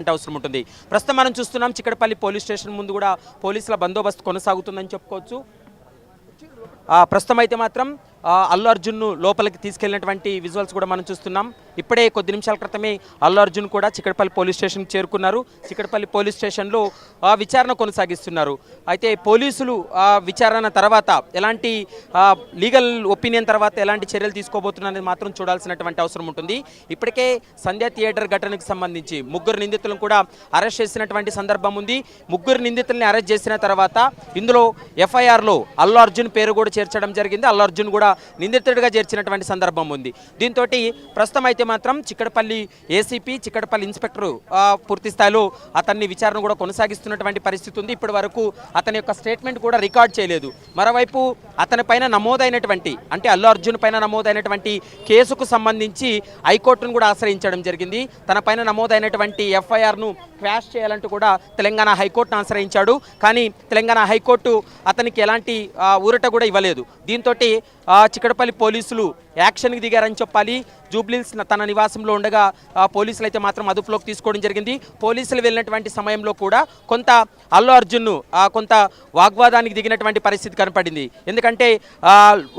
అవసరం ఉంటుంది. ప్రస్తుతం మనం చూస్తున్నాం చిక్కడపల్లి పోలీస్ స్టేషన్ ముందు కూడా పోలీసుల బందోబస్తు కొనసాగుతుందని చెప్పుకోవచ్చు. ప్రస్తుతం అయితే మాత్రం అల్లు అర్జున్ను లోపలికి తీసుకెళ్లినటువంటి విజువల్స్ కూడా మనం చూస్తున్నాం. ఇప్పుడే కొద్ది నిమిషాల క్రితమే అల్లు అర్జున్ కూడా చిక్కడపల్లి పోలీస్ స్టేషన్కి చేరుకున్నారు. చిక్కడపల్లి పోలీస్ స్టేషన్లో విచారణ కొనసాగిస్తున్నారు. అయితే పోలీసులు విచారణ తర్వాత ఎలాంటి లీగల్ ఒపీనియన్ తర్వాత ఎలాంటి చర్యలు తీసుకోబోతున్నారనేది మాత్రం చూడాల్సినటువంటి అవసరం ఉంటుంది. ఇప్పటికే సంధ్యా థియేటర్ ఘటనకు సంబంధించి 3 నిందితులను కూడా అరెస్ట్ చేసినటువంటి సందర్భం ఉంది. 3 నిందితుల్ని అరెస్ట్ చేసిన తర్వాత ఇందులో ఎఫ్ఐఆర్లో అల్లు అర్జున్ పేరు కూడా చేర్చడం జరిగింది. అల్లు అర్జున్ కూడా నిందితుడిగా చేర్చినటువంటి సందర్భం ఉంది. దీంతో ప్రస్తుతం అయితే మాత్రం చిక్కడపల్లి ఏసీపీ చిక్కడపల్లి ఇన్స్పెక్టర్ పూర్తి స్థాయిలో అతన్ని విచారణ కూడా కొనసాగిస్తున్నటువంటి పరిస్థితి ఉంది. ఇప్పటి వరకు అతని యొక్క స్టేట్మెంట్ కూడా రికార్డ్ చేయలేదు. మరోవైపు అతని పైన నమోదైనటువంటి అంటే అల్లు అర్జున్ పైన నమోదైనటువంటి కేసుకు సంబంధించి హైకోర్టును కూడా ఆశ్రయించడం జరిగింది. తన పైన నమోదైనటువంటి ఎఫ్ఐఆర్ను క్వాష్ చేయాలంటూ కూడా తెలంగాణ హైకోర్టును ఆశ్రయించాడు. కానీ తెలంగాణ హైకోర్టు అతనికి ఎలాంటి ఊరట కూడా ఇవ్వలేదు. దీంతో చిక్కడపల్లి పోలీసులు యాక్షన్కి దిగారని చెప్పాలి. జూబ్లీహిల్స్ తన నివాసంలో ఉండగా పోలీసులు అయితే మాత్రం అదుపులోకి తీసుకోవడం జరిగింది. పోలీసులు వెళ్ళినటువంటి సమయంలో కూడా కొంత అల్లు అర్జున్ను కొంత వాగ్వాదానికి దిగినటువంటి పరిస్థితి కనపడింది. ఎందుకంటే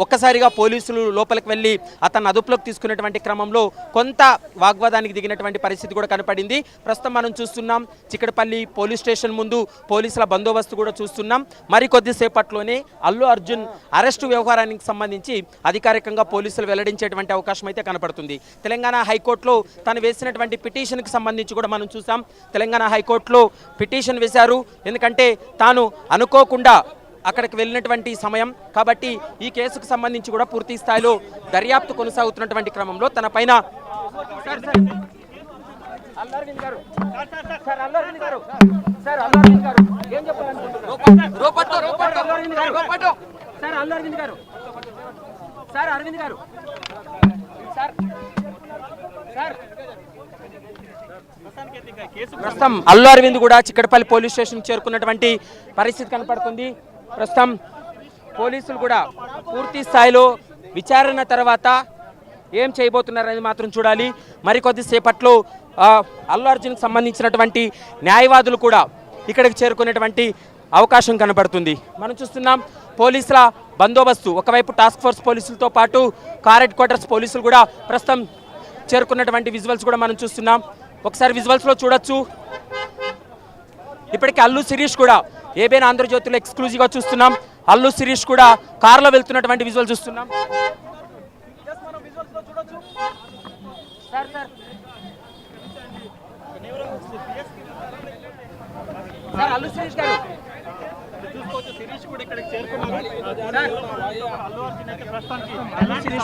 ఒక్కసారిగా పోలీసులు లోపలికి వెళ్ళి అతన్ని అదుపులోకి తీసుకున్నటువంటి క్రమంలో కొంత వాగ్వాదానికి దిగినటువంటి పరిస్థితి కూడా కనపడింది. ప్రస్తుతం మనం చూస్తున్నాం చిక్కడపల్లి పోలీస్ స్టేషన్ ముందు పోలీసుల బందోబస్తు కూడా చూస్తున్నాం. మరికొద్దిసేపట్లోనే అల్లు అర్జున్ అరెస్టు వ్యవహారానికి సంబంధించి అధికారికంగా పోలీసులు వెల్లడించేటువంటి అవకాశం అయితే కనపడుతుంది. తెలంగాణ హైకోర్టులో తను వేసినటువంటి పిటిషన్కి సంబంధించి కూడా మనం చూసాం. తెలంగాణ హైకోర్టులో పిటిషన్ వేశారు. ఎందుకంటే తాను అనుకోకుండా అక్కడికి వెళ్ళినటువంటి సమయం కాబట్టి ఈ కేసుకు సంబంధించి కూడా పూర్తి స్థాయిలో దర్యాప్తు కొనసాగుతున్నటువంటి క్రమంలో తన పైన ప్రస్తుతం అల్లు అరవింద్ కూడా చిక్కడపల్లి పోలీస్ స్టేషన్ చేరుకున్నటువంటి పరిస్థితి కనపడుతుంది. ప్రస్తుతం పోలీసులు కూడా పూర్తి స్థాయిలో విచారణ తర్వాత ఏం చేయబోతున్నారనేది మాత్రం చూడాలి. మరికొద్దిసేపట్లో అల్లు అర్జున్కి సంబంధించినటువంటి న్యాయవాదులు కూడా ఇక్కడికి చేరుకునేటువంటి అవకాశం కనబడుతుంది. మనం చూస్తున్నాం పోలీసుల బందోబస్తు ఒకవైపు టాస్క్ ఫోర్స్ పోలీసులతో పాటు కార్ హెడ్ క్వార్టర్స్ పోలీసులు కూడా ప్రస్తుతం చేరుకున్నటువంటి విజువల్స్ కూడా మనం చూస్తున్నాం. ఒకసారి విజువల్స్లో చూడొచ్చు. ఇప్పటికే అల్లు శిరీష్ కూడా ఏబిఎన్ ఆంధ్రజ్యోతిలో ఎక్స్క్లూజివ్గా చూస్తున్నాం. అల్లు శిరీష్ కూడా కారులో వెళ్తున్నటువంటి విజువల్ చూస్తున్నాం. అల్లు శిరీష్ గారు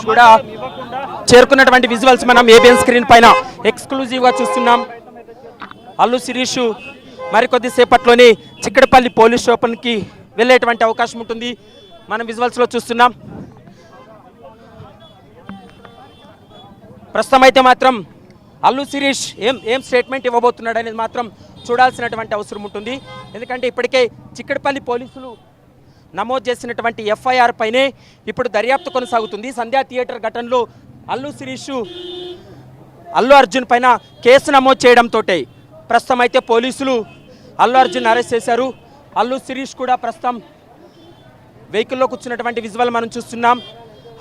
కూడా చేరుకున్నటువంటి విజువల్స్ మనం ఏబిఎన్ స్క్రీన్ పైన ఎక్స్క్లూజివ్గా చూస్తున్నాం. అల్లు శిరీష్ మరికొద్ది సేపట్లోనే చిక్కడపల్లి పోలీస్ స్టేషన్కి వెళ్ళేటువంటి అవకాశం ఉంటుంది. మనం విజువల్స్లో చూస్తున్నాం. ప్రస్తుతం అయితే మాత్రం అల్లు శిరీష్ ఏం స్టేట్మెంట్ ఇవ్వబోతున్నాడు అనేది మాత్రం చూడాల్సినటువంటి అవసరం ఉంటుంది. ఎందుకంటే ఇప్పటికే చిక్కడపల్లి పోలీసులు నమోదు చేసినటువంటి ఎఫ్ఐఆర్ పైనే ఇప్పుడు దర్యాప్తు కొనసాగుతుంది. సంధ్యా థియేటర్ ఘటనలో అల్లు శిరీష్ అల్లు అర్జున్ పైన కేసు నమోదు చేయడంతో ప్రస్తుతం అయితే పోలీసులు అల్లు అర్జున్ అరెస్ట్ చేశారు. అల్లు శిరీష్ కూడా ప్రస్తుతం వెహికల్లో కూర్చున్నటువంటి విజువల్ మనం చూస్తున్నాం.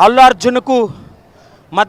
అల్లు అర్జున్కు మద్దతు